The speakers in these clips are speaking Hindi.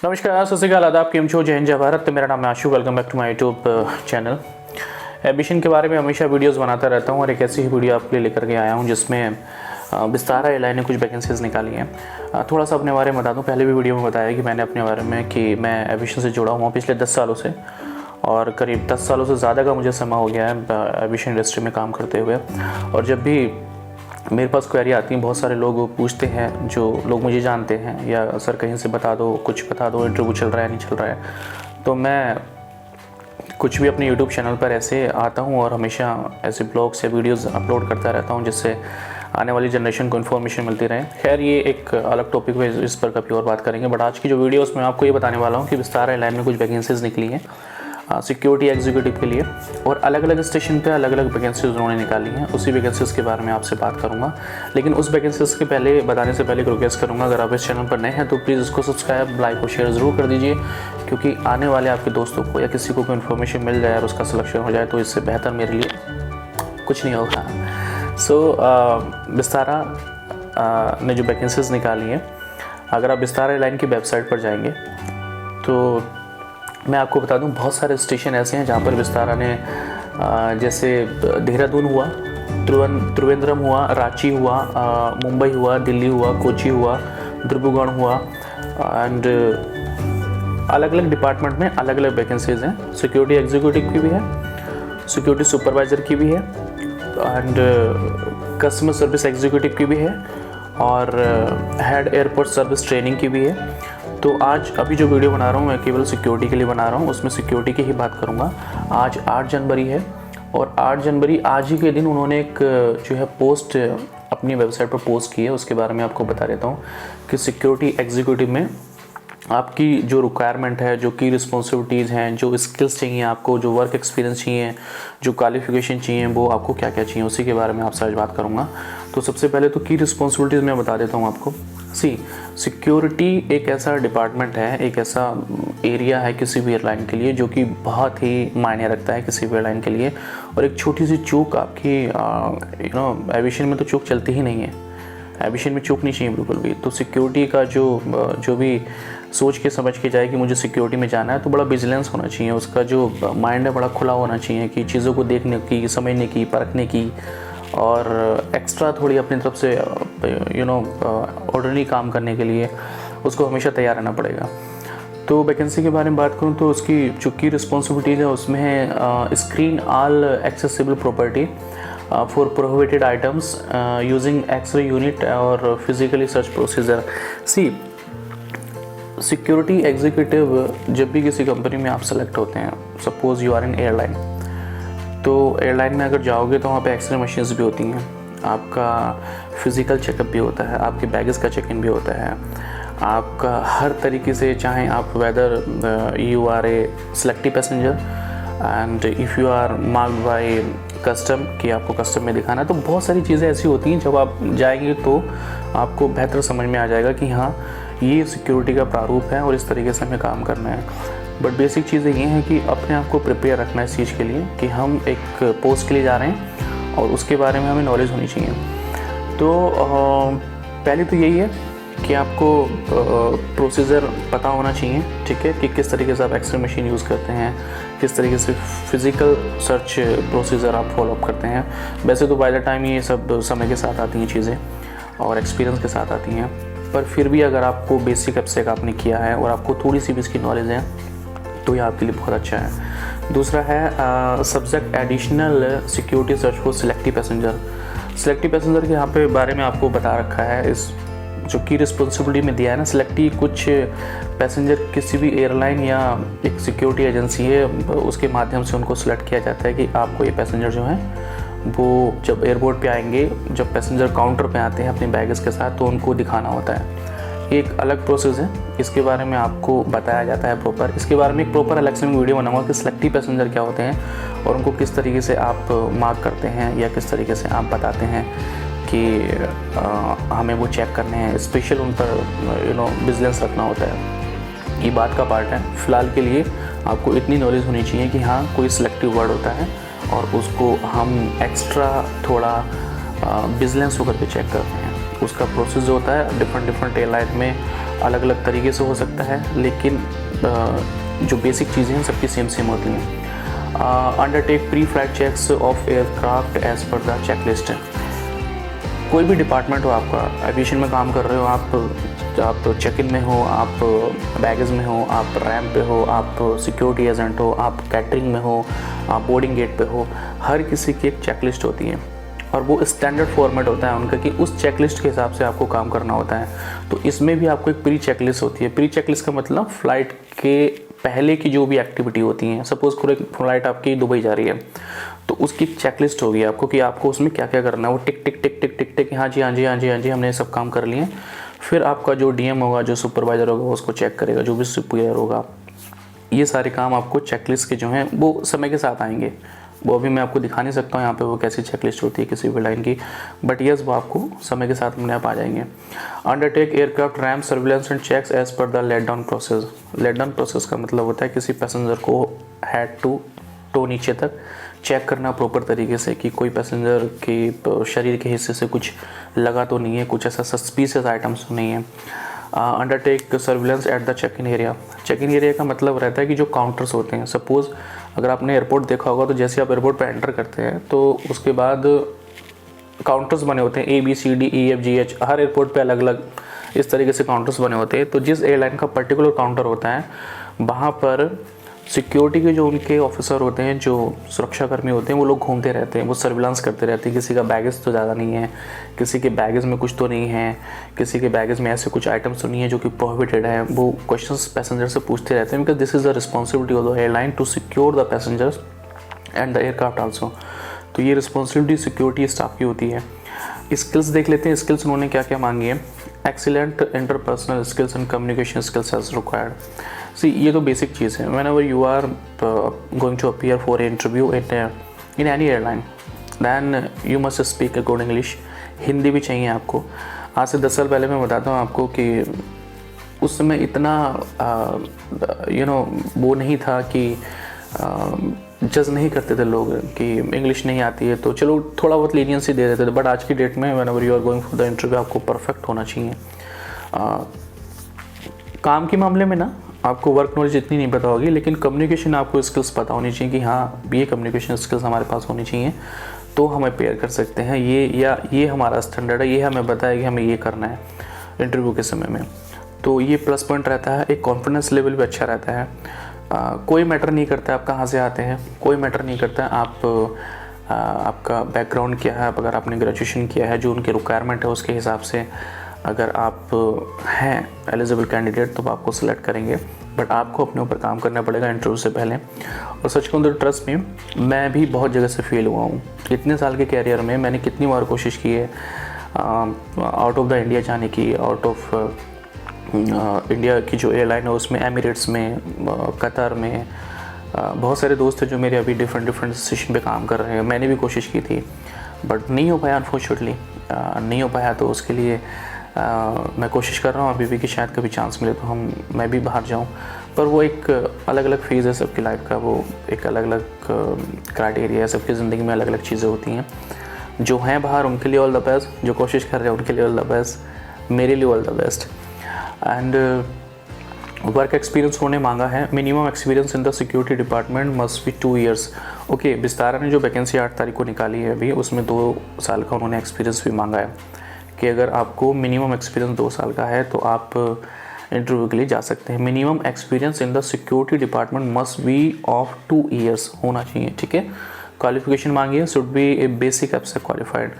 नमस्कार, सत श्रीकाल, आदाब, केम छो, जय हिंद, जय भारत। मेरा नाम है Ashu. Welcome back to my YouTube channel. Aviation के बारे में हमेशा वीडियोस बनाता रहता हूं और एक ऐसी ही वीडियो आपके लिए लेकर के आया हूं जिसमें विस्तारा एयरलाइन ने कुछ वैकेंसीज निकाली हैं। थोड़ा सा अपने बारे में बता दूं। पहले भी वीडियो में बताया कि मैंने अपने बारे में कि मैं एविएशन से जुड़ा हुआ पिछले 10 सालों से, और करीब 10 सालों से ज़्यादा का मुझे समय हो गया है एविएशन इंडस्ट्री में काम करते हुए। और जब भी मेरे पास क्वेरी आती है, बहुत सारे लोग पूछते हैं, जो लोग मुझे जानते हैं, या सर कहीं से बता दो, कुछ बता दो, इंटरव्यू चल रहा है नहीं चल रहा है। तो मैं कुछ भी अपने यूट्यूब चैनल पर ऐसे आता हूं और हमेशा ऐसे ब्लॉग्स या वीडियोस अपलोड करता रहता हूं जिससे आने वाली जनरेशन को इन्फॉर्मेशन मिलती रहे। खैर, ये एक अलग टॉपिक है, इस पर कभी और बात करेंगे। बट आज की जो वीडियो उसमें आपको ये बताने वाला हूँ कि विस्तारा एयरलाइन में कुछ वैकेंसीज निकली हैं सिक्योरिटी एग्जीक्यूटिव के लिए, और अलग अलग स्टेशन पे अलग अलग वैकेंसीज उन्होंने निकाली हैं। उसी वैकेंसीज के बारे में आपसे बात करूंगा। लेकिन उस वैकेंसीज के पहले बताने से पहले रिक्वेस्ट करूंगा, अगर आप इस चैनल पर नए हैं तो प्लीज़ इसको सब्सक्राइब, लाइक और शेयर ज़रूर कर दीजिए, क्योंकि आने वाले आपके दोस्तों को या किसी को भी इन्फॉर्मेशन मिल जाए और उसका सिलेक्शन हो जाए तो इससे बेहतर मेरे लिए कुछ नहीं होगा। विस्तारा ने जो वैकेंसीज निकाली हैं, अगर आप विस्तारा एयरलाइन की वेबसाइट पर जाएंगे तो मैं आपको बता दूं, बहुत सारे स्टेशन ऐसे हैं जहां पर विस्तारा ने जैसे देहरादून हुआ, त्रिवेंद्रम हुआ, रांची हुआ, मुंबई हुआ, दिल्ली हुआ, कोची हुआ, डिब्रूगढ़ हुआ, एंड अलग अलग डिपार्टमेंट में अलग अलग वैकेंसीज हैं। सिक्योरिटी एग्जीक्यूटिव की भी है, सिक्योरिटी सुपरवाइज़र की भी है, एंड कस्टमर सर्विस एग्जीक्यूटिव की भी है, और हेड एयरपोर्ट सर्विस ट्रेनिंग की भी है। तो आज अभी जो वीडियो बना रहा हूँ मैं केवल सिक्योरिटी के लिए बना रहा हूँ, उसमें सिक्योरिटी की ही बात करूँगा। आज 8 जनवरी है, और 8 जनवरी आज ही के दिन उन्होंने एक जो है पोस्ट अपनी वेबसाइट पर पोस्ट की है। उसके बारे में आपको बता देता हूँ कि सिक्योरिटी एग्जीक्यूटिव में आपकी जो रिक्वायरमेंट है, जो की रिस्पॉन्सिबिलिटीज़ हैं, जो स्किल्स चाहिए आपको, जो वर्क एक्सपीरियंस चाहिए, जो क्वालिफिकेशन चाहिए, वो आपको क्या क्या चाहिए, उसी के बारे में आपसे आज बात करूँगा। तो सबसे पहले तो की रिस्पॉन्सिबिलिटीज़ मैं बता देता हूँ आपको। सिक्योरिटी एक ऐसा डिपार्टमेंट है, एक ऐसा एरिया है किसी भी एयरलाइन के लिए जो कि बहुत ही मायने रखता है किसी भी एयरलाइन के लिए। और एक छोटी सी चूक आपकी एविएशन में तो चूक चलती ही नहीं है, एविएशन में चूक नहीं चाहिए बिल्कुल भी। तो सिक्योरिटी का जो भी सोच के समझ के जाए कि मुझे सिक्योरिटी में जाना है, तो बड़ा विजिलेंस होना चाहिए, उसका जो माइंड है बड़ा खुला होना चाहिए कि चीज़ों को देखने की, समझने की, परखने की, और एक्स्ट्रा थोड़ी अपनी तरफ से ऑर्डिनरी काम करने के लिए उसको हमेशा तैयार रहना पड़ेगा। तो वैकेंसी के बारे में बात करूं तो उसकी जो की रिस्पॉन्सिबिलिटीज़ है उसमें है screen all accessible property for prohibited items using X-ray unit और physically search procedure. Security executive जब भी किसी कंपनी में आप सेलेक्ट होते हैं, suppose you are in airline, तो एयरलाइन में अगर जाओगे तो वहाँ पे एक्सरे मशीन्स भी होती हैं, आपका फिज़िकल चेकअप भी होता है, आपके बैगेज का चेक इन भी होता है, आपका हर तरीके से, चाहे आप whether you are a selective passenger and if you are marked by custom कि आपको कस्टम में दिखाना है, तो बहुत सारी चीज़ें ऐसी होती हैं जब आप जाएंगे तो आपको बेहतर समझ में आ जाएगा कि हाँ, ये सिक्योरिटी का प्रारूप है और इस तरीके से हमें काम करना है। बट बेसिक चीज़ें ये हैं कि अपने आप को प्रिपेयर रखना है इस चीज़ के लिए कि हम एक पोस्ट के लिए जा रहे हैं और उसके बारे में हमें नॉलेज होनी चाहिए। तो पहले तो यही है कि आपको प्रोसीजर पता होना चाहिए, ठीक है, कि किस तरीके से आप एक्सरे मशीन यूज़ करते हैं, किस तरीके से फिज़िकल सर्च प्रोसीजर आप फॉलो अप करते हैं। वैसे तो बाय द टाइम ये सब समय के साथ आती हैं चीज़ें और एक्सपीरियंस के साथ आती हैं, पर फिर भी अगर आपको बेसिक एब्स्ट्रैक्ट आपने किया है और आपको थोड़ी सी भी इसकी नॉलेज है तो ये आपके लिए बहुत अच्छा है। दूसरा है subject additional security search for selective passenger. Selective passenger के यहाँ पे बारे में आपको बता रखा है, इस जो की रिस्पॉन्सिबिलिटी में दिया है ना, सिलेक्टिव कुछ पैसेंजर किसी भी एयरलाइन या एक सिक्योरिटी एजेंसी है उसके माध्यम से उनको सिलेक्ट किया जाता है कि आपको ये पैसेंजर जो हैं वो जब एयरपोर्ट पे आएंगे, जब पैसेंजर काउंटर पे आते हैं अपने बैगेज के साथ, तो उनको दिखाना होता है। एक अलग प्रोसेस है, इसके बारे में आपको बताया जाता है प्रॉपर। इसके बारे में एक प्रॉपर अलग से मैं वीडियो बनाऊंगा कि सिलेक्टिव पैसेंजर क्या होते हैं और उनको किस तरीके से आप मार्क करते हैं या किस तरीके से आप बताते हैं कि हमें वो चेक करने हैं, स्पेशल उन पर विजिलेंस रखना होता है। ये बात का पार्ट है। फ़िलहाल के लिए आपको इतनी नॉलेज होनी चाहिए कि हाँ, कोई सिलेक्टिव वर्ड होता है और उसको हम एक्स्ट्रा थोड़ा विजिलेंस होकर के चेक करते हैं। उसका प्रोसेस जो होता है डिफरेंट एयरलाइन में अलग अलग तरीके से हो सकता है, लेकिन जो बेसिक चीज़ें हैं सबकी सेम होती हैं। Undertake pre flight checks of aircraft as per the checklist. कोई भी डिपार्टमेंट हो, आपका एविएशन में काम कर रहे हो, आप चेक इन में हो, आप बैगेज में हो, आप रैम पे हो, आप सिक्योरिटी एजेंट हो, आप कैटरिंग में हो, आप बोर्डिंग गेट पे हो, हर किसी की एक चेकलिस्ट होती है और वो स्टैंडर्ड फॉर्मेट होता है उनका कि उस चेकलिस्ट के हिसाब से आपको काम करना होता है। तो इसमें भी आपको एक प्री चेकलिस्ट होती है। प्री चेकलिस्ट का मतलब फ़्लाइट के पहले की जो भी एक्टिविटी होती हैं, सपोज़ कोई फ़्लाइट आपकी दुबई जा रही है तो उसकी चेकलिस्ट होगी आपको कि आपको उसमें क्या क्या करना है। वो टिक टिक टिक टिक टिक टिक, हाँ जी हाँ जी हाँ जी हाँ जी, हमने सब काम कर लिए। फिर आपका जो डीएम होगा, जो सुपरवाइज़र होगा, उसको चेक करेगा, जो भी सुपीरियर होगा। ये सारे काम आपको चेकलिस्ट के जो हैं वो समय के साथ आएंगे। वो अभी मैं आपको दिखा नहीं सकता हूँ यहाँ पे वो कैसी चेकलिस्ट होती है किसी भी लाइन की, बट यस वो आपको समय के साथ अपने आप आ जाएंगे। Undertake aircraft ram surveillance and checks as per the laid down process. Laid down process का मतलब होता है किसी पैसेंजर को हेड टू टो नीचे तक चेक करना प्रॉपर तरीके से कि कोई पैसेंजर के शरीर के हिस्से से कुछ लगा तो नहीं है, कुछ ऐसा सस्पिशियस आइटम्स तो नहीं है। Undertake surveillance at the check in area. Check in area का मतलब रहता है कि जो काउंटर्स होते हैं, सपोज़ अगर आपने एयरपोर्ट देखा होगा तो जैसे आप एयरपोर्ट पर एंटर करते हैं तो उसके बाद काउंटर्स बने होते हैं ABCDEFGH, हर एयरपोर्ट पे अलग अलग इस तरीके से काउंटर्स बने होते हैं। तो जिस एयरलाइन का पर्टिकुलर काउंटर होता है वहाँ पर सिक्योरिटी के जो उनके ऑफिसर होते हैं, जो सुरक्षाकर्मी होते हैं, वो लोग घूमते रहते हैं, वो सर्विलांस करते रहते हैं। किसी का बैगेज तो ज़्यादा नहीं है, किसी के बैगेज में कुछ तो नहीं है, किसी के बैगेज में ऐसे कुछ आइटम्स तो नहीं है जो कि प्रोहिबिटेड है। वो क्वेश्चंस पैसेंजर से पूछते रहते हैं, because this is the responsibility of the airline to secure the passengers and the aircraft also. तो ये रिस्पॉन्सिबिलिटी सिक्योरिटी स्टाफ की होती है। स्किल्स देख लेते हैं, स्किल्स उन्होंने क्या क्या मांगी है। Excellent interpersonal skills and communication skills as required. See ये तो बेसिक चीज़ है। Whenever you are going to appear for a interview in any airline than you must speak a good English. Hindi भी चाहिए आपको। आज से 10 साल पहले मैं बताता हूँ आपको कि उस समय इतना वो नहीं था कि जज नहीं करते थे लोग कि इंग्लिश नहीं आती है तो चलो थोड़ा बहुत लीनियंसी दे देते थे। बट आज की डेट में whenever you are going for the interview आपको परफेक्ट होना चाहिए। काम के मामले में ना आपको वर्क नॉलेज इतनी नहीं पता होगी, लेकिन कम्युनिकेशन आपको स्किल्स पता होनी चाहिए कि हाँ ये कम्युनिकेशन स्किल्स हमारे पास होनी चाहिए तो हम अपेयर कर सकते हैं। ये हमारा स्टैंडर्ड है, ये हमें पता है कि हमें ये करना है इंटरव्यू के समय में। तो ये प्लस पॉइंट रहता है। एक कॉन्फिडेंस लेवल भी अच्छा रहता है। कोई मैटर नहीं करता आप कहाँ से आते हैं, कोई मैटर नहीं करता आपका बैकग्राउंड क्या है। अगर आपने ग्रेजुएशन किया है, जो उनके रिक्वायरमेंट है उसके हिसाब से अगर आप हैं एलिजिबल कैंडिडेट तो आपको सिलेक्ट करेंगे। बट आपको अपने ऊपर काम करना पड़ेगा इंटरव्यू से पहले। और सच कहूँ तो ट्रस्ट में मैं भी बहुत जगह से फेल हुआ हूँ। इतने साल के कैरियर में मैंने कितनी बार कोशिश की है आउट ऑफ द इंडिया जाने की। आउट ऑफ इंडिया की जो एयरलाइन है उसमें एमिरेट्स में, कतर में बहुत सारे दोस्त हैं जो मेरे अभी डिफरेंट स्टेशन पे काम कर रहे हैं। मैंने भी कोशिश की थी बट नहीं हो पाया, अनफॉर्चुनेटली नहीं हो पाया। तो उसके लिए मैं कोशिश कर रहा हूँ अभी भी कि शायद कभी चांस मिले तो मैं भी बाहर जाऊँ। पर वो एक अलग अलग फेज़ है सबकी लाइफ का, वो एक अलग अलग क्राइटेरिया है। सबकी ज़िंदगी में अलग अलग चीज़ें होती हैं। जो हैं बाहर उनके लिए ऑल द बेस्ट, जो कोशिश कर रहे हैं उनके लिए ऑल द बेस्ट, मेरे लिए all the best. And work experience उन्होंने मांगा है। Minimum experience in the security department must B 2 years. Okay, Vistara ने जो वैकेंसी 8 तारीख को निकाली है अभी, उसमें 2 साल का उन्होंने एक्सपीरियंस भी मांगा है कि अगर आपको मिनिमम एक्सपीरियंस 2 साल का है तो आप इंटरव्यू के लिए जा सकते हैं। Minimum experience in the security department must be of 2 years होना चाहिए, ठीक है। क्वालिफिकेशन मांगी है, शुड बी ए बेसिक एफसेक क्वालिफाइड।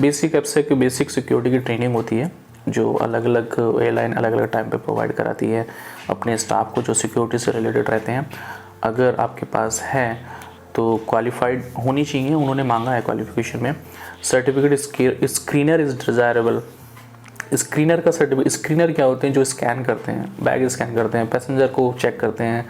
बेसिक एफसेक की बेसिक सिक्योरिटी की ट्रेनिंग होती है जो अलग अलग एयरलाइन अलग अलग टाइम पे प्रोवाइड कराती है अपने स्टाफ को जो सिक्योरिटी से रिलेटेड रहते हैं। अगर आपके पास है तो क्वालिफाइड होनी चाहिए, उन्होंने मांगा है क्वालिफिकेशन में। Certificate screener is desirable. Screener का सर्टिफिकेट, स्क्रीनर क्या होते हैं, जो स्कैन करते हैं, बैग स्कैन करते हैं, पैसेंजर को चेक करते हैं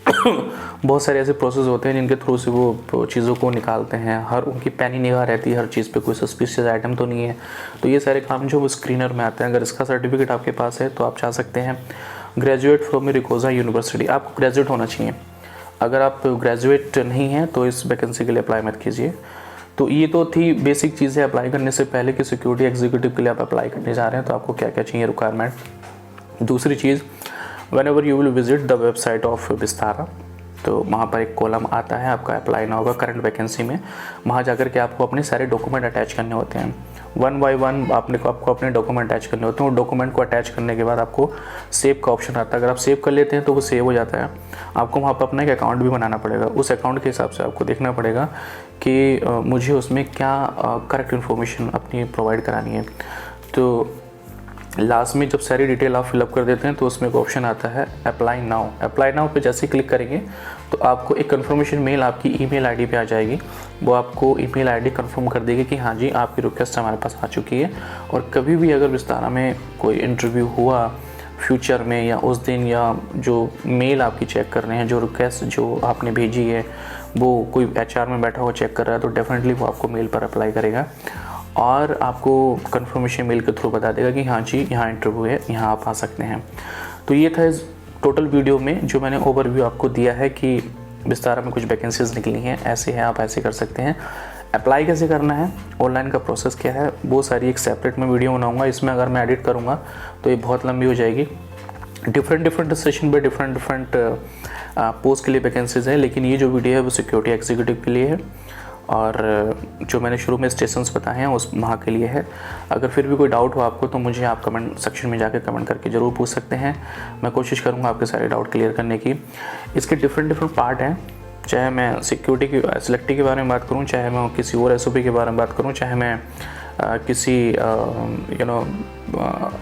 बहुत सारे ऐसे प्रोसेस होते हैं जिनके थ्रू से वो चीज़ों को निकालते हैं। हर उनकी पैनी निगाह रहती है हर चीज़ पे, कोई सस्पिशियस आइटम तो नहीं है। तो ये सारे काम जो वो स्क्रीनर में आते हैं। अगर इसका सर्टिफिकेट आपके पास है तो आप जा सकते हैं। ग्रेजुएट फ्रॉम रिकोजा यूनिवर्सिटी, आपको ग्रेजुएट होना चाहिए। अगर आप ग्रेजुएट नहीं हैं तो इस वैकेंसी के लिए अप्लाई मत कीजिए। तो ये तो थी बेसिक चीज़ें अप्लाई करने से पहले कि सिक्योरिटी एग्जीक्यूटिव के लिए आप अप्लाई करने जा रहे हैं तो आपको क्या क्या चाहिए रिक्वायरमेंट। दूसरी चीज़, whenever you will visit the website of Vistara, तो वहाँ पर एक कॉलम आता है आपका अप्लाई नाउ का करंट वैकेंसी में। वहाँ जाकर के आपको अपने सारे डॉक्यूमेंट अटैच करने होते हैं, 1 बाय 1 आपको अपने डॉक्यूमेंट अटैच करने होते हैं। और डॉक्यूमेंट को अटैच करने के बाद आपको सेव का ऑप्शन आता है। अगर आप सेव कर लेते हैं तो वो सेव हो जाता है। आपको वहाँ पर अपना एक अकाउंट भी बनाना पड़ेगा। उस अकाउंट के हिसाब से आपको देखना पड़ेगा कि मुझे उसमें क्या करेक्ट इन्फॉर्मेशन अपनी प्रोवाइड करानी है। तो लास्ट में जब सारी डिटेल आप फिलअप कर देते हैं तो उसमें एक ऑप्शन आता है अप्लाई नाउ। अप्लाई नाउ पे जैसे क्लिक करेंगे तो आपको एक कन्फर्मेशन मेल आपकी ईमेल आईडी पे आ जाएगी। वो आपको ईमेल आईडी कंफर्म कर देगी कि हाँ जी आपकी रिक्वेस्ट हमारे पास आ चुकी है। और कभी भी अगर विस्तारा में कोई इंटरव्यू हुआ फ्यूचर में या उस दिन, या जो मेल आपकी चेक कर रहे हैं, जो रिक्वेस्ट जो आपने भेजी है वो कोई HR में बैठा हुआ चेक कर रहा है, तो डेफिनेटली वो आपको मेल पर अप्लाई करेगा और आपको कंफर्मेशन मेल के थ्रू बता देगा कि हाँ जी यहाँ इंटरव्यू है, यहाँ आप आ सकते हैं। तो ये था इस टोटल वीडियो में जो मैंने ओवरव्यू आपको दिया है कि विस्तारा में कुछ वैकेंसीज निकली हैं, ऐसे हैं, आप ऐसे कर सकते हैं। अप्लाई कैसे करना है, ऑनलाइन का प्रोसेस क्या है, वो सारी एक सेपरेट में वीडियो बनाऊँगा। इसमें अगर मैं एडिट करूँगा तो ये बहुत लंबी हो जाएगी। डिफरेंट सेशन पे डिफरेंट पोस्ट के लिए वैकेंसीज़ है, लेकिन ये जो वीडियो है वो सिक्योरिटी एग्जीक्यूटिव के लिए है और जो मैंने शुरू में स्टेशंस बताए हैं उस वहाँ के लिए है। अगर फिर भी कोई डाउट हो आपको तो मुझे आप कमेंट सेक्शन में जाकर कमेंट करके ज़रूर पूछ सकते हैं। मैं कोशिश करूँगा आपके सारे डाउट क्लियर करने की। इसके डिफरेंट पार्ट हैं, चाहे मैं सिक्योरिटी की सिलेक्टी के बारे में बात करूँ, चाहे मैं किसी और SOP के बारे में बात करूँ, चाहे मैं किसी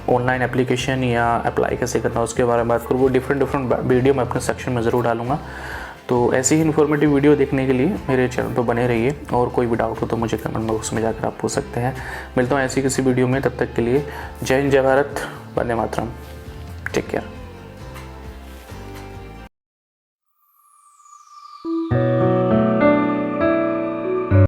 ऑनलाइन एप्लीकेशन या अप्लाई कैसे करना उसके बारे में बात करूँ, वो डिफरेंट वीडियो मैं अपने सेक्शन में ज़रूर डालूँगा। तो ऐसी ही इन्फॉर्मेटिव वीडियो देखने के लिए मेरे चैनल पर बने रहिए। और कोई भी डाउट हो तो मुझे कमेंट बॉक्स में जाकर आप पूछ सकते हैं। मिलता हूँ ऐसी किसी वीडियो में, तब तक के लिए जय हिंद, जय भारत, वंदे मातरम, टेक केयर।